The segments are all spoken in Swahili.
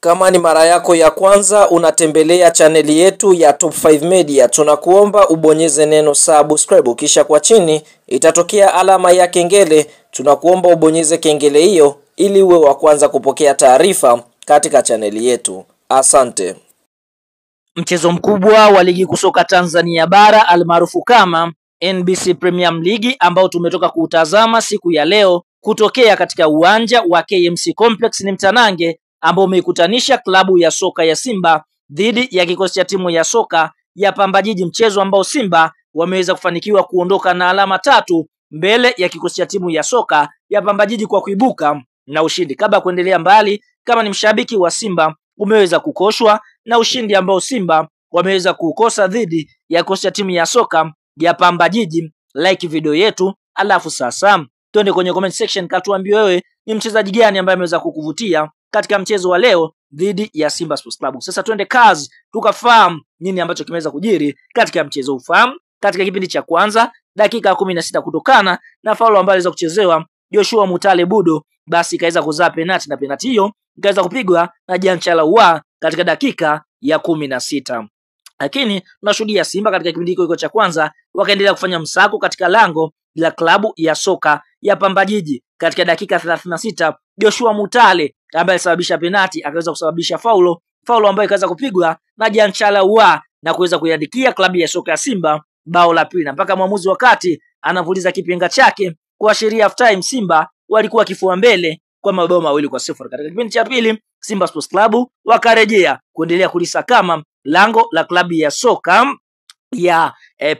Kama ni mara yako ya kwanza unatembelea chaneli yetu ya Top 5 Media, tunakuomba ubonyeze neno subscribe, kisha kwa chini itatokea alama ya kengele. Tunakuomba ubonyeze kengele hiyo ili uwe wa kwanza kupokea taarifa katika chaneli yetu. Asante. Mchezo mkubwa wa ligi kusoka Tanzania bara almaarufu kama NBC Premier League ambao tumetoka kuutazama siku ya leo kutokea katika uwanja wa KMC Complex ni mtanange ambao umeikutanisha klabu ya soka ya Simba dhidi ya kikosi cha timu ya soka ya Pamba Jiji, mchezo ambao Simba wameweza kufanikiwa kuondoka na alama 3 mbele ya kikosi cha timu ya soka ya Pamba Jiji kwa kuibuka na ushindi. Kabla ya kuendelea mbali, kama ni mshabiki wa Simba umeweza kukoshwa na ushindi ambao Simba wameweza kukosa dhidi ya kikosi cha timu ya soka ya Pamba Jiji, like video yetu, alafu sasa twende kwenye comment section katuambie wewe ni mchezaji gani ambaye ameweza kukuvutia katika mchezo wa leo dhidi ya Simba Sports Club. Sasa twende kazi tukafahamu nini ambacho kimeweza kujiri katika mchezo. Ufahamu katika kipindi cha kwanza dakika 16 kutokana na faulo ambayo aliweza kuchezewa Joshua Mutale Budo, basi ikaweza kuzaa penalti na penalti hiyo ikaweza kupigwa na Jean Charles katika dakika ya 16. Lakini tunashuhudia Simba katika kipindi hicho cha kwanza wakaendelea kufanya msako katika lango la klabu ya soka ya Pamba Jiji. Katika dakika 36 Joshua Mutale ambaye alisababisha penalti akaweza kusababisha faulo ambayo ikaweza kupigwa na Jean Charles na kuweza kuiandikia klabu ya soka ya Simba bao la pili, mpaka mwamuzi wakati anavuliza kipenga chake kuashiria half time Simba walikuwa kifua mbele kwa mabao 2-0. Katika kipindi cha pili Simba Sports Club wakarejea kuendelea kulisakama lango la klabu ya soka ya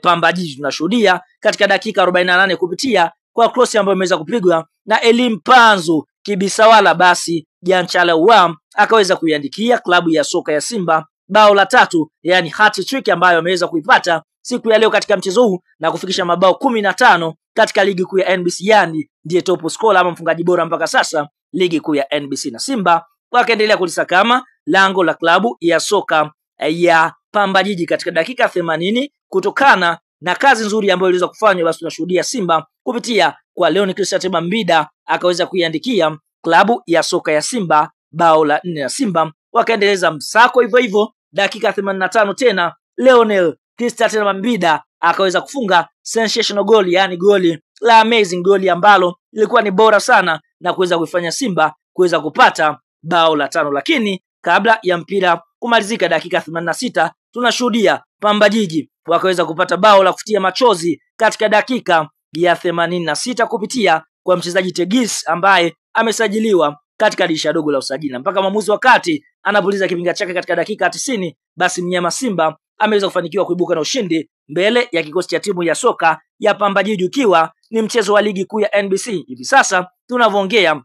Pamba Jiji. Tunashuhudia katika dakika 48 kupitia kwa cross ambayo imeweza kupigwa na Elim Panzu Kibisawala, basi Jean Charles akaweza kuiandikia klabu ya soka ya Simba bao la 3, yani hat-trick ambayo ameweza kuipata siku ya leo katika mchezo huu na kufikisha mabao 15 katika ligi kuu ya NBC, yani ndiye top scorer ama mfungaji bora mpaka sasa ligi kuu ya NBC. Na Simba wakaendelea kulisakama lango la klabu ya soka ya Pamba Jiji katika dakika 80 kutokana na kazi nzuri ambayo iliweza kufanywa. Basi tunashuhudia Simba kupitia kwa Leon Christian Mbida akaweza kuiandikia klabu ya soka ya Simba bao la 4, na Simba wakaendeleza msako hivyo hivyo. Dakika 85 tena Leonel Christian Mbida akaweza kufunga sensational goal, yani goli la amazing, goli ambalo lilikuwa ni bora sana na kuweza kuifanya Simba kuweza kupata bao la 5. Lakini kabla ya mpira kumalizika dakika 86 tunashuhudia Pamba Jiji wakaweza kupata bao la kufutia machozi katika dakika ya 86 kupitia kwa mchezaji Tegis ambaye amesajiliwa katika dirisha dogo la usajili, mpaka mwamuzi wakati anapuliza kipinga chake katika dakika 90, basi mnyama Simba ameweza kufanikiwa kuibuka na ushindi mbele ya kikosi cha timu ya soka ya Pamba Jiji, ukiwa ni mchezo wa ligi kuu ya NBC. Hivi sasa tunavyoongea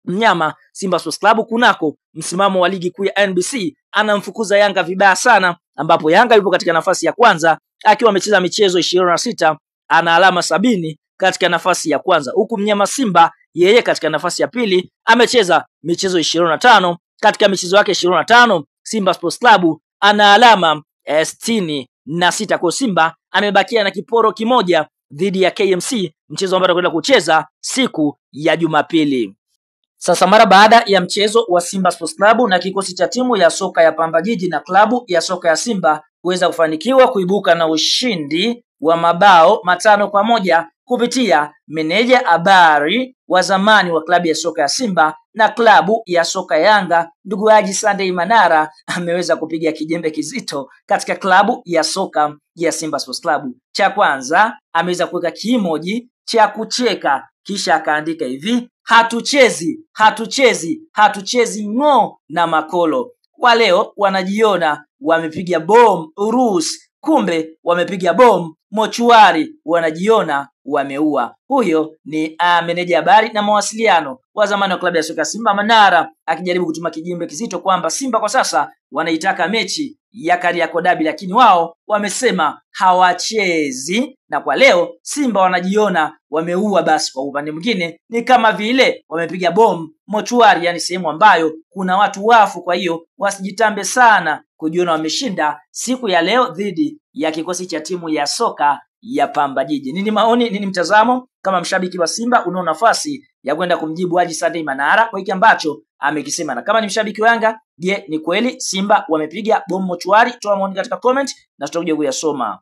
mnyama Simba Sports Club kunako msimamo wa ligi kuu ya NBC anamfukuza Yanga vibaya sana, ambapo Yanga yupo katika nafasi ya kwanza akiwa amecheza michezo 26 ana alama 70 katika nafasi ya kwanza, huku mnyama Simba yeye katika nafasi ya pili amecheza michezo 25 katika michezo yake 25 Simba Sports Club ana alama 66. Kwa Simba amebakia na kiporo kimoja dhidi ya KMC, mchezo ambao atakwenda kucheza siku ya Jumapili. Sasa mara baada ya mchezo wa Simba Sports Club na kikosi cha timu ya soka ya Pamba Jiji na klabu ya soka ya Simba kuweza kufanikiwa kuibuka na ushindi wa mabao 5-1 kupitia meneja habari wa zamani wa klabu ya soka ya Simba na klabu ya soka ya Yanga, ndugu Haji Sunday Manara ameweza kupiga kijembe kizito katika klabu ya soka ya Simba Sports Club. Cha kwanza ameweza kuweka kimoji cha kucheka, kisha akaandika hivi: hatuchezi ngo na makolo. Kwa leo wanajiona wamepiga bom Urusi, kumbe wamepiga bom mochuari, wanajiona wameua. Huyo ni meneja habari na mawasiliano wa zamani wa klabu ya soka Simba Manara akijaribu kutuma kijimbe kizito kwamba Simba kwa sasa wanaitaka mechi ya Kariakoo Derby, lakini wao wamesema hawachezi, na kwa leo Simba wanajiona wameua. Basi kwa upande mwingine ni kama vile wamepiga bomu mochuari, yani sehemu ambayo kuna watu wafu, kwa hiyo wasijitambe sana kujiona wameshinda siku ya leo dhidi ya kikosi cha timu ya soka ya Pamba Jiji. Nini maoni, nini mtazamo? Kama mshabiki wa Simba unao nafasi ya kwenda kumjibu Haji Sunday Manara kwa hiki ambacho amekisema. Na kama ni mshabiki wa Yanga, je, ni kweli Simba wamepiga bomu mochwari? Toa maoni katika comment na tutakuja kuyasoma.